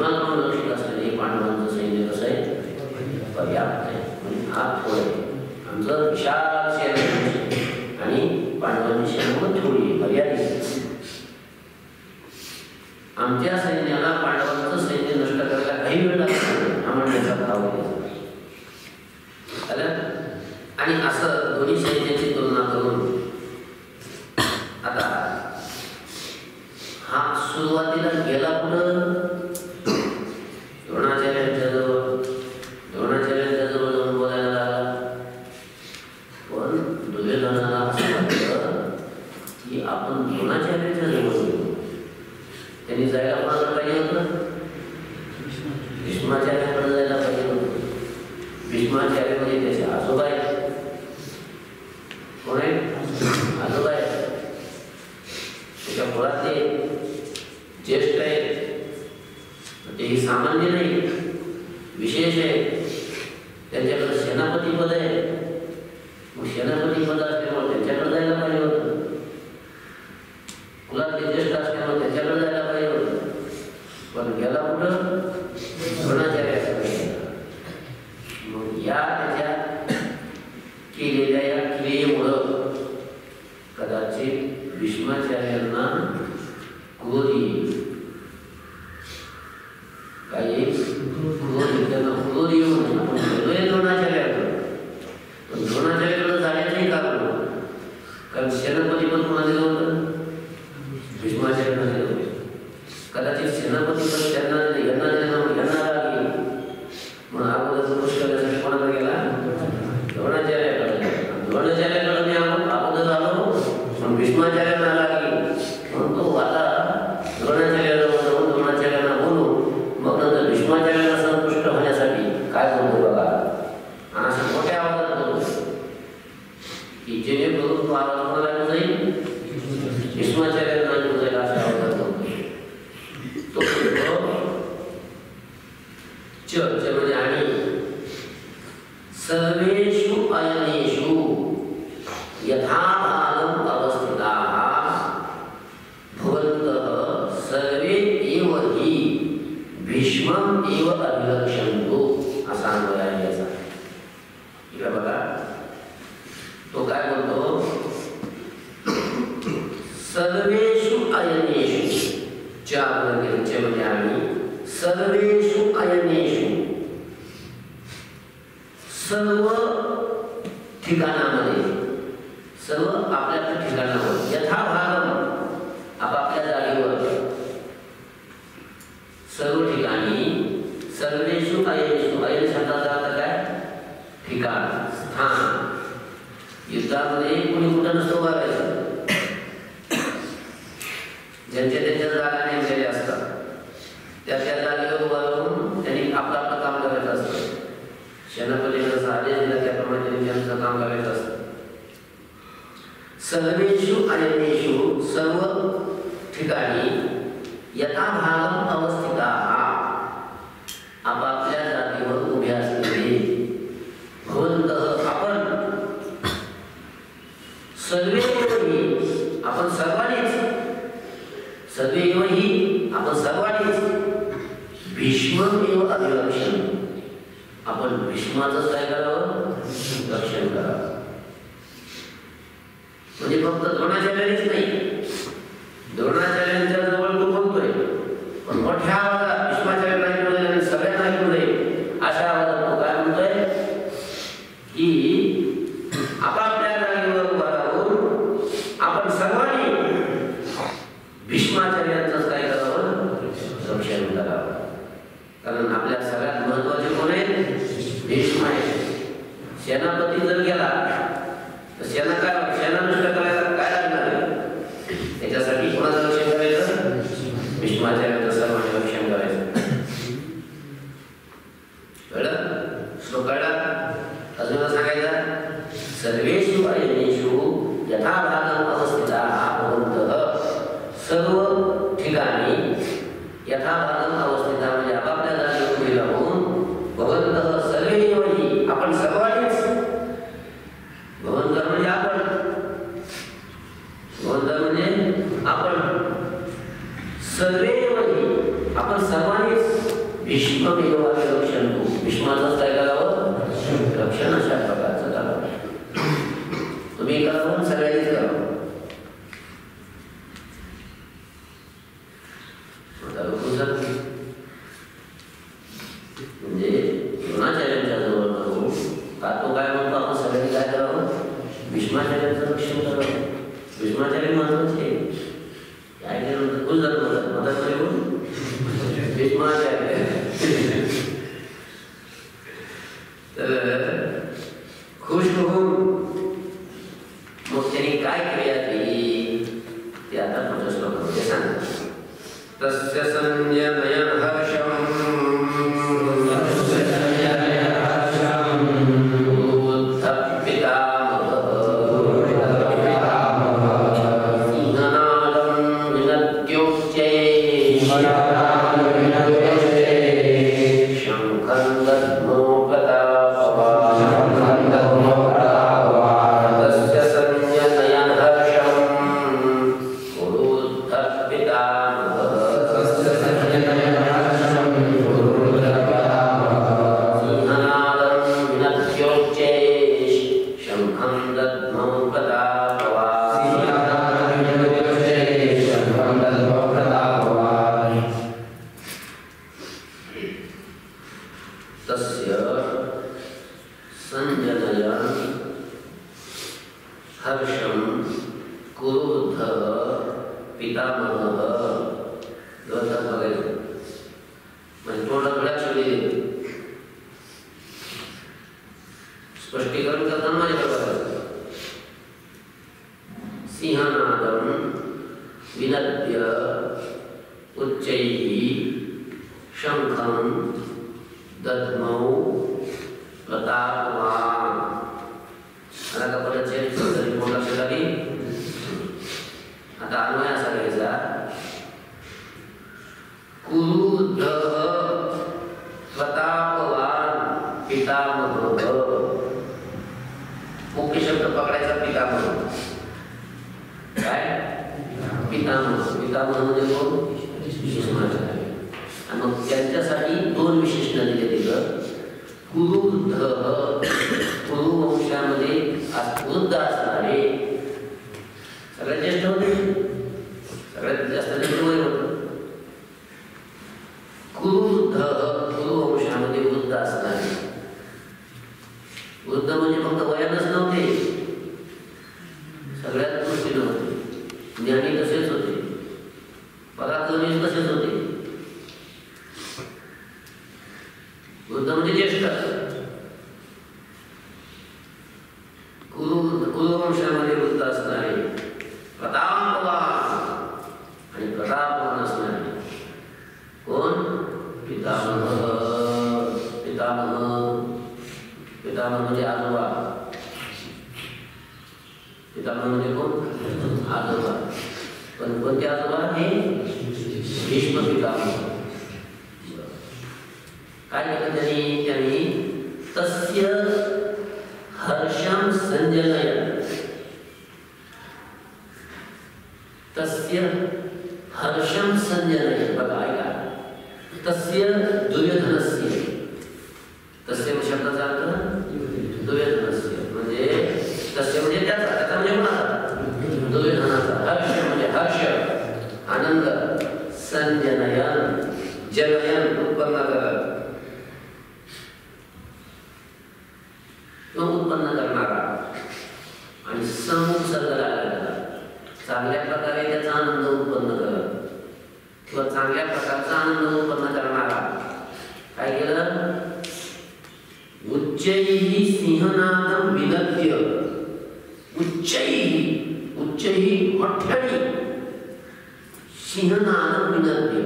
भीष्माकडून लक्षित असलेले पांडवांचं सैन्य कसं आहे? पर्याप्त आहे. म्हणजे हात थोडे, आमचं विशाल सैन्य आणि पांडवांची सैन्य थोडी मर्यादित. आमच्या सैन्याला पांडवांचं सैन्य नष्ट करायला काही वेळ लागतो हा म्हणण्याचा भाव आहे. आणि असं दोन्ही सैन्याची तुलना करून आता हा सुरुवातीला गेला कुठं? द्रोणाचार्यांच्या जवळ जाऊन बोलायला लागला. पण दुर्योधनाला असं वाटलं की आपण द्रोणाचार्यांच्या जवळ गेलो. त्यांनी जायला कोणाला पाहिजे होतं? भीष्माचार्याकडे जायला पाहिजे होतं. भीष्माचार्यामध्ये त्याचे आजोबा आहेत. कोण आहे? आजोबा आहेत. त्याच्या मुळातले ज्येष्ठ आहेत. तेही सामान्य नाही, विशेष आहे. त्यांच्याकडे सेनापती पद आहे. मग सेनापती पद असल्यामुळे त्यांच्याकडे जायला पाहिजे होतं. मुलातले ज्येष्ठ असल्यामुळे त्यांच्याकडे जायला पाहिजे होतं. पण गेला कुठं? द्रोणाचार्याकडे. मग या त्याच्या केलेल्या या क्रियेमुळं कदाचित भीष्माचार्यांना क्रोधी काही त्यांना क्रोध येऊन आपण गेलोय द्रोणाचार्याकडे. पण द्रोणाचार्याकडे जाण्याचंही कारण सेनापती पण कोणा दिलं होतं? भीष्माचार्यांना दिलं होतं. कदाचित सेनापती पण त्यांना यांना लागली. मग अगोदर पुष्ट करण्यासाठी कोणाला गेला? द्रोणाचार्याकडे. द्रोणाचार्याकडे मी अगोदर आलो पण भीष्माचार्यांना लागली. म्हणून तो आता द्रोणाचार्याला द्रोणाचार्यांना बोलू, मग नंतर भीष्माचार्यांना संतुष्ट होण्यासाठी काय बोलतो बघा. असं मोठ्या आवाजात बोलतो की जेणेकरून तो आवाज कोणाला ऐकू जाईल? भीष्माचार्यांना ऐकू जाईल अशा आवाजात बोलतो. तो म्हणजे आणि सर्वेषु अयनेषु यथाभागम् अवस्थिताः भवन्तः सर्वे एव हि भीष्मम् एव अभिलक्षन्तु असा अन्वय आहे याचा. इकडे बघा तो काय बोलतो? सर्वेषु अयनेषु च्या म्हणजे आम्ही सर्वेषु अयनेषु सर्व ठिकाणामध्ये, सर्व आपल्या ठिकाणावर, यथाभागम आपापल्या जागेवर, सर्व ठिकाणी, सर्वेषु अयनेषु. अयन शब्दाचा अर्थ काय? ठिकाण, स्थान. युद्धामध्ये कोणी कुठं नसतं उभा राहायचं. ज्यांच्या त्यांच्या जागा नेमलेल्या असतात. त्या जागेवर उभा राहून त्यांनी आपलं आपलं काम करायचं असतं. सेनापतीने जसा आदेश दिला त्याप्रमाणे त्यांनी त्यांचं काम करायचं असतं. सर्वेषु अयनेषु सर्व ठिकाणी यथाभागम अवस्थिताः आपापल्या जागेवर उभे असलेले भवन्तः आपण सर्वेही आपण सर्वांनीच भीष्ममेव अभिलक्षण आपण भीष्माचंच काय करावं? रक्षण करावं. म्हणजे फक्त द्रोणाचार्यांनीच नाही, द्रोणाचार्यांच्या जवळ तो बोलतोय पण मोठ्या आवाजात भीष्माचार्यांना ऐकू नये आणि सगळ्यांना ऐकू नये अशा आवाजात तो काय म्हणतोय की आपापल्या जागेवर उभा राहून आपण सर्वांनी भीष्माचार्यांचंच काय करावं? रक्षण करावं. कारण आपल्या सगळ्यात महत्वाचे कोण आहेत? भीष्म आहे. सेनापती जर गेला तर सेना नष्ट करायला काय लागणार आहे? त्याच्यासाठी कोणाचं रक्षण करायचं? भीष्माचार्यांचं सर्वांनी रक्षण करायचं. कळलं? श्लोक कळला? अजून सांगायचं सर्वेषु अयनेषु यथाभागम अवस्थिताः भवन्तः सर्व ठिकाणी यथाभागम अवस्थिता म्हणजे आपापल्या जागेवर उभे राहून भवन्तः सर्वे हि आपण सर्वांनीच भवन्तः म्हणजे आपण भीष्ममेव रक्षन्तु, भीष्माचंच काय करावं, रक्षण अशा प्रकारचं करावं. तुम्ही करावं, सगळ्यांनीच करावं. म्हणजे द्रोणाचार्यांच्या जवळ नको का, तो काय म्हणतो आपण सगळ्यांनी काय करावं, भीष्माचार्यांचं रक्षण करावं. भीष्माचार्य महत्वाचे काय केलं खुश झालं मला मदत करून भीष्माचार्य. तर खुश होऊन मग त्यांनी काय क्रिया केली ते आता पुढच्या श्लोकामध्ये सांगतात. तस्य संजनयन हर्षम् स्पष्टीकरण करताना माझ्याकडे सिंहनादम विनद्य उच्चैः शंखं दद्मौ प्रतापवान्. आता परत तरी मोठा लक्षात. आता अन्वय असा घ्यायचा, कुरुद्ध प्रतापवान पितामह. मुख्य शब्द पकडायचा पितामह. काय पितामह, पितामह म्हणजे कोण, भीष्माचार्य. आणि मग त्यांच्यासाठी दोन विशेषण दिले तिथं. कुरुद्ध, कुरु वंशामध्ये वृद्ध असणारे सगळ्यात ज्येष्ठ होते, सगळ्यात जास्त ज्येष्ठ वय होतं. कुरुद्ध, कुरु वंशामध्ये वृद्ध असणारे. वृद्ध म्हणजे फक्त वयानच नव्हते, सगळ्यात दृष्टीनं होते. ज्ञानी तसेच होते, पराक्रमी तसेच होते. वृद्ध म्हणजे ज्येष्ठ. कुरुवंशामध्ये वृद्ध असणारे, प्रतापवान आणि प्रतापवान असणारे कोण, पितामह. पितामह, पितामह म्हणजे आजोबा. पितामह म्हणजे कोण, आजोबा. पण कोणते आजोबा, हे भीष्म पितामह. काय केलं त्यांनी, तस्य हर्षं संजनयन, तस्य हर्षं संजनयन. बघा ऐका, तस्य दुर्योधनस्य, तस्य शब्दाचा अर्थ दुर्योधनस्य म्हणजे तस्य म्हणजे त्याचा म्हणजे कोणाचा, दुर्योधनाचा. हर्ष म्हणजे हर्ष, आनंद. संजनयन, जनयन उत्पन्न करत, उत्पन्न करणारा. आणि संसर्ग लागला, चांगल्या प्रकारे त्याचा आनंद उत्पन्न करत किंवा चांगल्या प्रकारचा आनंद उत्पन्न करणारा. काय केलं, उच्चैः सिंहनादं विनद्य, उच्चैः, उच्चैः मोठ्याने, सिंहनादं विनद्य.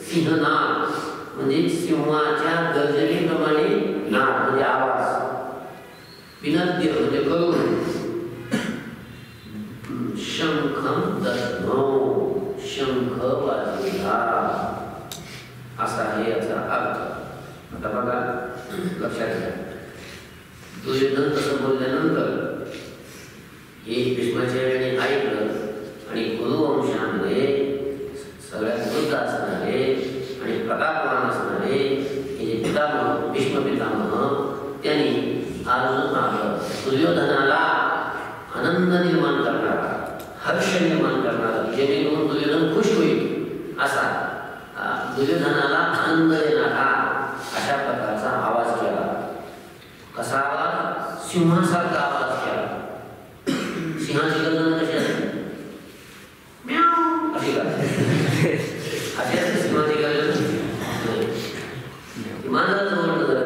सिंहनाद म्हणजे सिंहाच्या गर्जनेप्रमाणे नाद म्हणजे आवाज. विनद्य म्हणजे करून. शंखं दद्मौ, शंख वाजविला, असा आहे याचा अर्थ. आता बघा लक्षात घ्या, दुर्योधन तसं बोलल्यानंतर हे भीष्माचार्याने ऐकलं आणि कुरुवंशामध्ये सगळ्यात वृद्ध असणारे आणि प्रतापवान असणारे भीष्म पितामह त्यांनी अर्जुन दुर्योधनाला आनंद निर्माण करणारा, हर्ष निर्माण करणारा, जेणेकरून दुर्योधन खुश होईल असा, दुर्योधनाला आनंद देणारा अशा प्रकारचा आवाज केला. कसा आवाज? सिंहासारखा आवाज केला. सिंहाची गर्जना कशी असते? म्याव अशी करते. अशी असते सिंहाची गर्जना. मांजराचं वर्णन जरा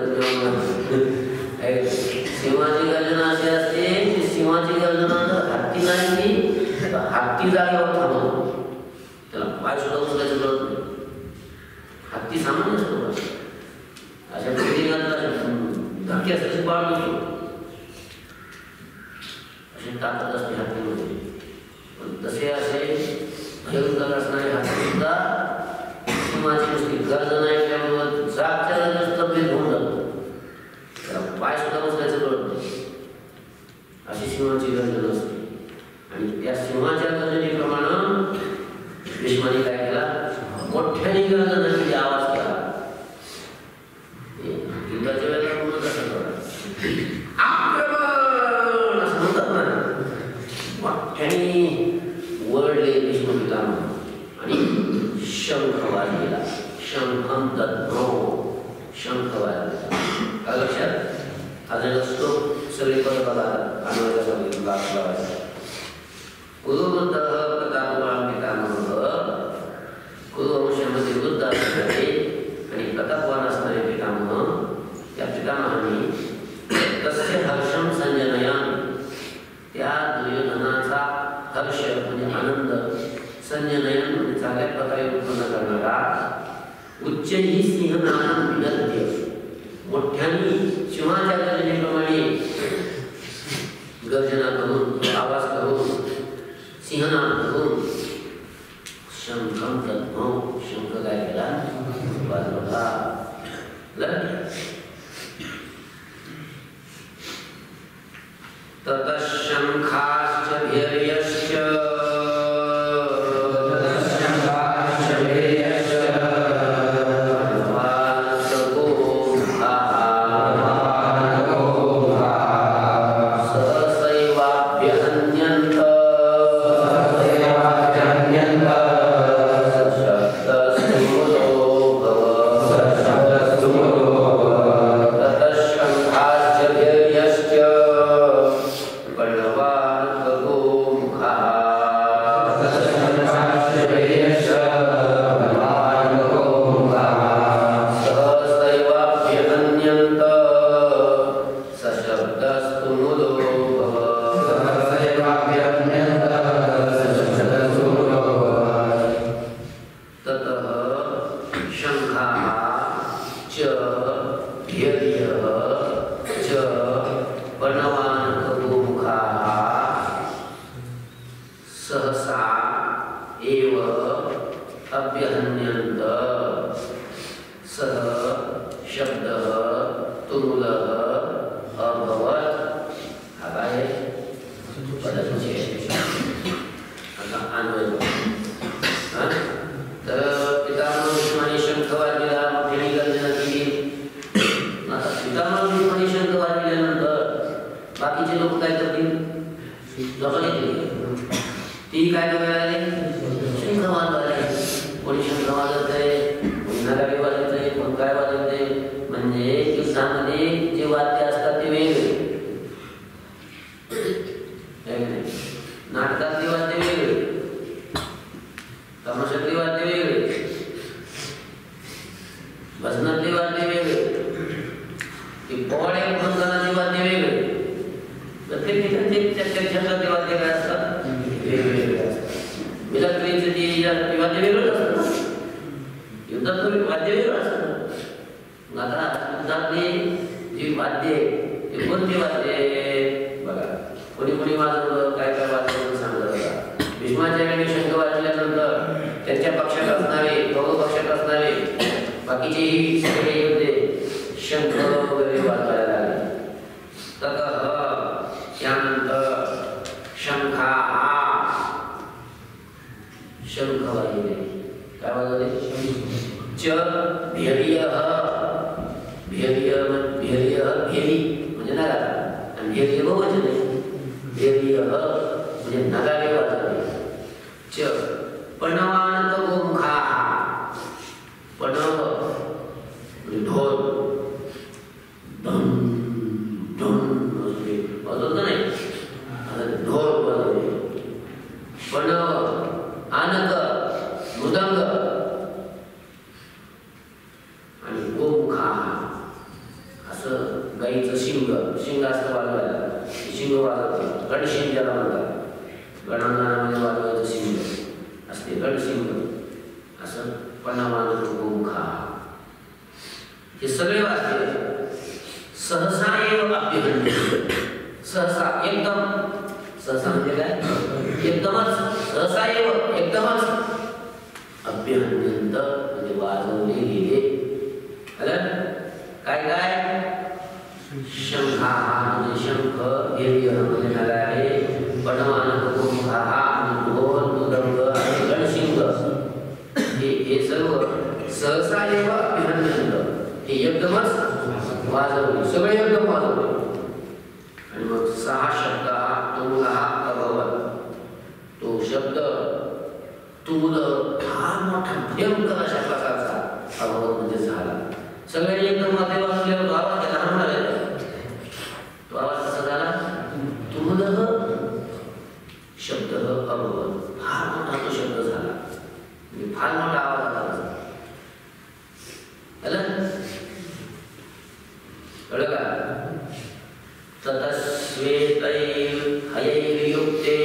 सिंहाची गर्जना अशी असते की सिंहाची गर्जना जर हत्ती नाही तर हत्ती जागेवर थांबवतो, त्याला पाय सुद्धा उचलायचं कळत नाही. हत्ती सामान्य असतो. अशा धक्के असल्याची पाळ नसतो, अशी ताकद असते हत्तीमध्ये. पण तसे असे भयंकर असणारे हत्ती सुद्धा सिंहाची नुसती गर्जना ऐकल्याबरोबर जागच्या जागेवर स्तब्ध होऊन जातो, त्याला पाय सुद्धा उचलायचं कळत नाही. अशी सिंहाची गर्जना असते. आणि त्या सिंहाच्या गर्जनेप्रमाणे भीष्माने काय केला? मोठ्याने गर्जना केली, आवाज केला. युद्धाच्या वेळेला पूर्ण कसं करा आक्रमण असं म्हणतात ना, मोठ्याने वळले भीष्म पितामह आणि शंख वाजविला. शंखम दद्मो, शंख वाजविला. काय लक्षात? अजून श्लोक सगळे पद बघा, अन्वयाला सांगितलं लावायचं. कुरुवृद्धः प्रतापवान पितामहः, कुरुवंशामध्ये वृद्ध असणारे आणि प्रतापवान असणारे पितामह, त्या पितामहाने तस्य हर्षम संजनयन, त्या दुर्योधनाचा हर्ष म्हणजे आनंद, संजनयन म्हणजे चांगल्या प्रकारे उत्पन्न करणारा, उच्चैः सिंहनादं विदध्य, मोठ्याने सिंहाच्या गर्जनेप्रमाणे गर्जना करून, आवाज करून, सिंहनाद करून शंखम दद्मो, शंख काय केला? वाजवला. ततः शंखाश्च भैर्यश्च, धैर्य शिंग असतं वाजवायला, शिंग वाजवते, गडशिंग ज्याला म्हणतात, गणांगामध्ये वाजवायचं शिंग असते, गडशिंग असं पन्नामानखा हे सगळे वाद्य सहसा एव अभ्यहन्य, सहसा एकदम, सहसा म्हणजे काय एकदमच, सहसा एव एकदमच अभ्यहन्यंत म्हणजे वाजवले गेले. काय काय शंखा म्हणजे शंख ध्येय म्हणजे झाला आहे, पणवानखा ढोल मृदंग आणि गणशिंग हे सर्व सहसा एव अभ्यहन्यंत हे एकदमच वाजवले, सगळे एकदम वाजवले. आणि मग सहा शब्द तुला अभवत, तो शब्द तुल फार मोठा भयंकर अशा प्रकारचा अभवत म्हणजे झाला. सगळ्यांनी एकदम माते वाजवल्यावर आवाज त्याला होणार आहे. तो आवाज कसा झाला? तुल शब्द अभवत, फार मोठा तो शब्द झाला, म्हणजे फार मोठा आवाज आला. कळलं का? ततस्वेतै हयैर्युक्ते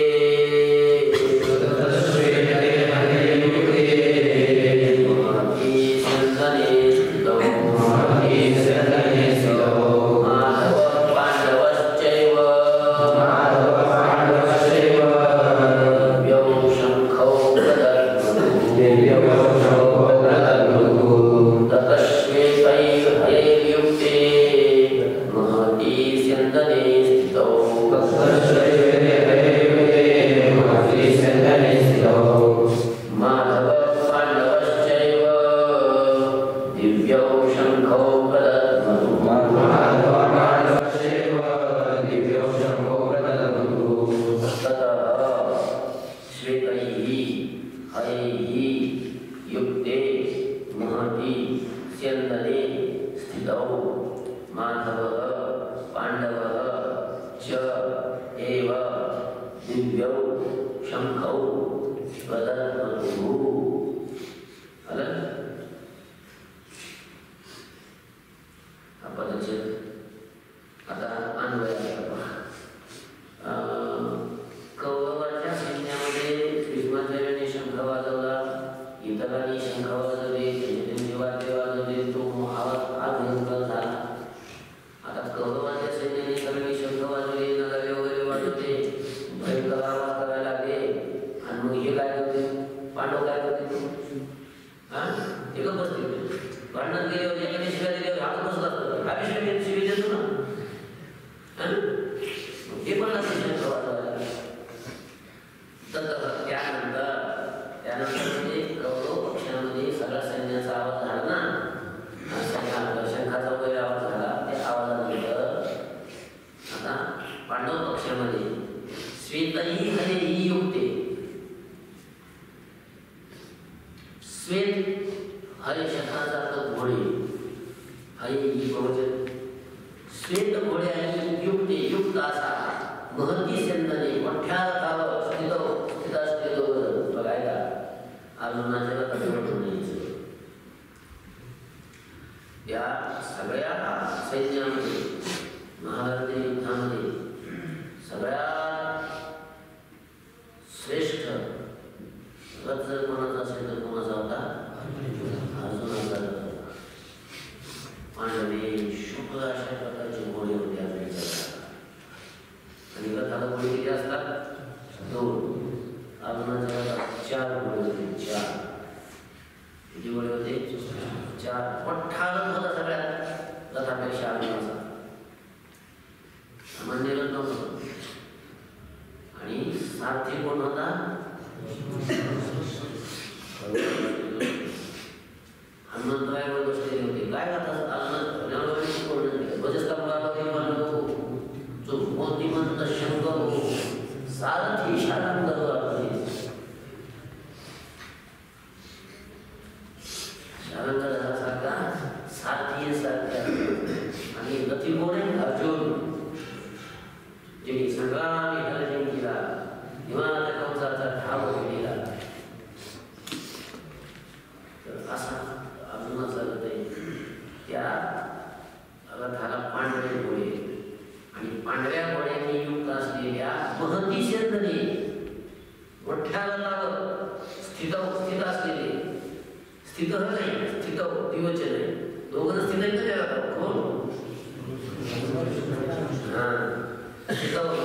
स्थित नाही, स्थित दिवचन आहे, दोघं स्थित आहे का त्याला कोण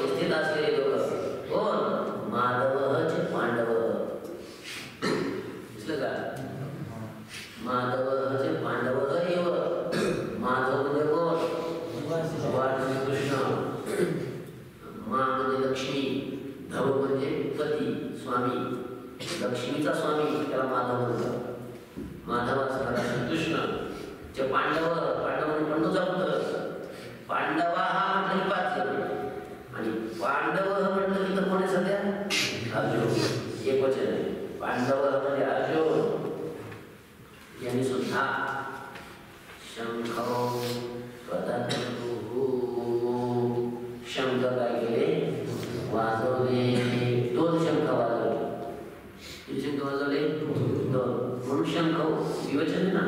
स्थित असलेले दोघं कोण माधवचे पांडव दिसलं का माधवचे पांडव एव माधव म्हणजे कोण भगवान श्रीकृष्ण मा म्हणजे लक्ष्मी धव म्हणजे पती स्वामी लक्ष्मीचा स्वामी त्याला माधव म्हणतात माधव असणारा श्रीकृष्ण जे पांडव म्हणजे पंडूचा पुत्र पांडवा हा म्हटलं पाच आणि पांडव म्हटलं की तर कोणी सध्या अर्जुन एक वचन आहे पांडव म्हणजे अर्जुन यांनी सुद्धा शंख शंख काय केले वाजवले दोन शंख वाजवले किती शंख वाजवले दोन म्हणून शंख विवचन आहे ना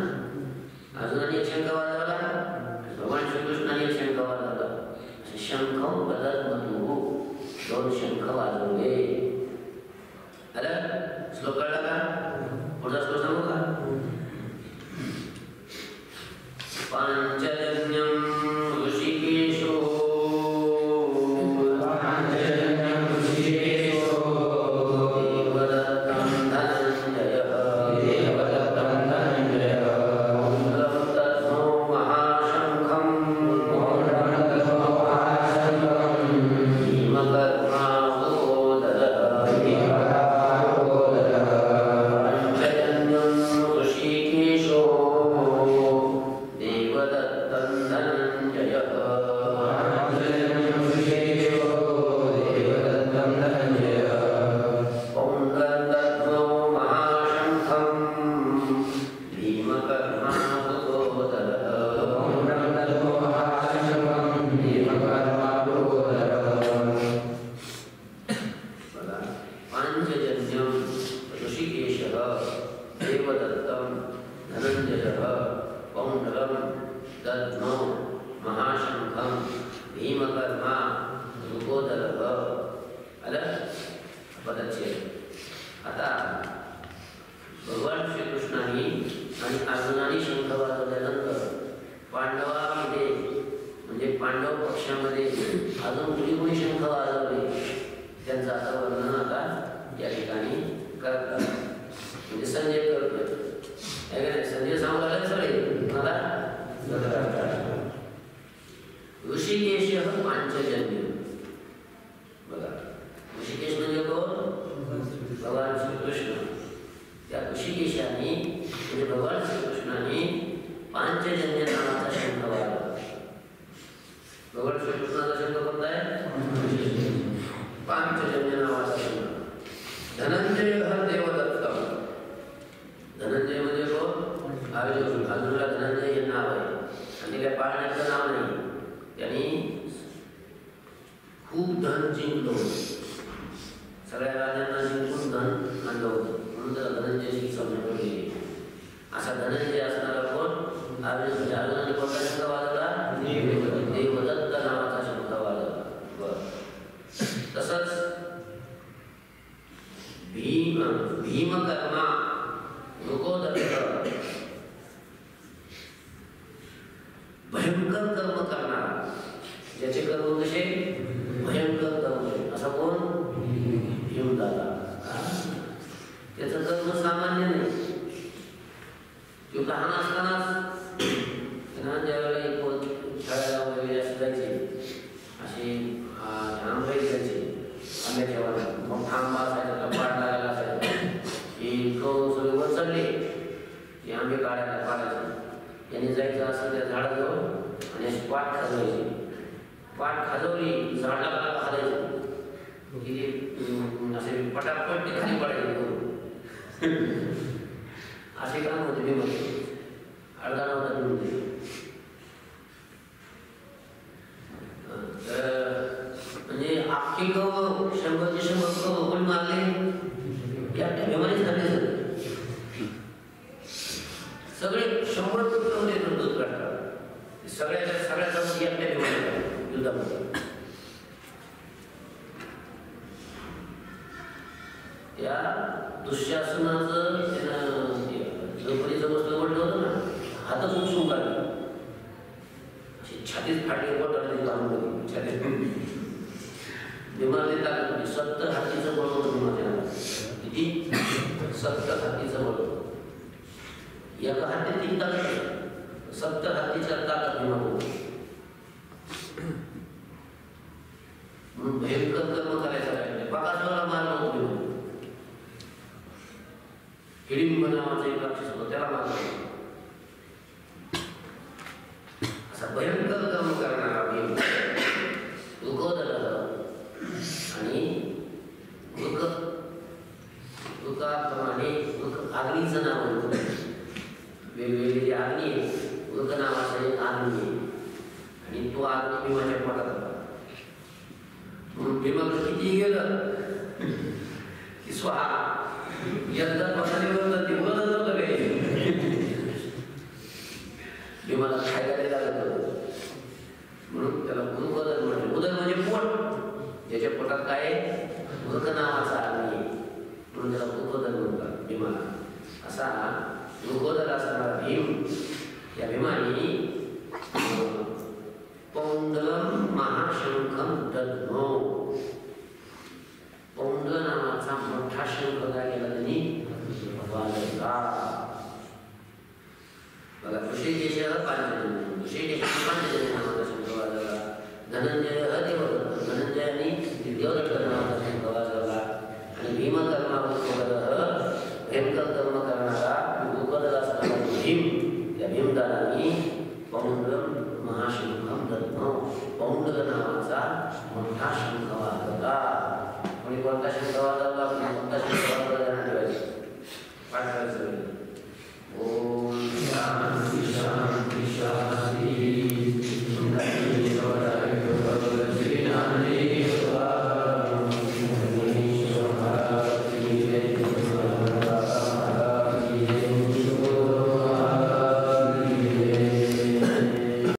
अर्जुनाने एक शंख वाजवला भगवान श्रीकृष्णाने एक शंख वाजवला शंख बदल मधु दोन शंख वाजवले आलं श्लोक कळला का पुढचा श्लोक सांगू का पांचजन्यं ऋषिकेशो दुःशासनाचं जोपर्यंत छातीत फाटली बोटाने काढून छातीत भीमाने ताकद 70 हातीचं बळ होतं भीमाच्या. किती? 70 हातीचं बळ. एका हाती 3 ताकद, 70 हातीच्या ताकद भीमामध्ये. म्हणून भयंकर कर्म करायचं काय बकासुराला मारलं होतं भीमा. हिडिंब नावाचा एक राक्षस होता त्याला मारलं. असा भयंकर कर्म करणारा भीम आणि वृकाप्रमाणे अग्नीचं नाव होतं. वेगवेगळी अग्नी वृक नावाचा एक अग्नी आणि तो अग्नी भीमाच्या पोटात होता. म्हणून भीमाकडे किती गेलं की स्वाहा यंदा पसारी होतं ते बोलत नव्हतं काही. भीमाला खायला लागत होतं म्हणून त्याला उदर म्हणजे उदर म्हणजे पोट. ज्याच्या पोटात काय वृक नावाचा अग्नी म्हणून त्याला उदर म्हणतात भीमाला. असा वृकोदर असणारा भीम या भीमाने पौंडलम महाशंखम दद्मो. पौंड नावाचा मोठा शंख काय केला त्यांनी वाजवला. बघा ऋषिकेशाला पांचजन्य, ऋषिकेशाला पांचजन्य नावाचा शंख वाजवला. धनंजय धनंजयाने देवदत्त नावाचा शंख वाजवला. आणि भीमकर्मा भयंकर कर्म करणारा वृकोदर असणारा भीम या भीमदाराने पौंडलम महाशंखम दद्मो. पौंड नावाचा मोठा शंख वाजवला. कोणी कोणता शंख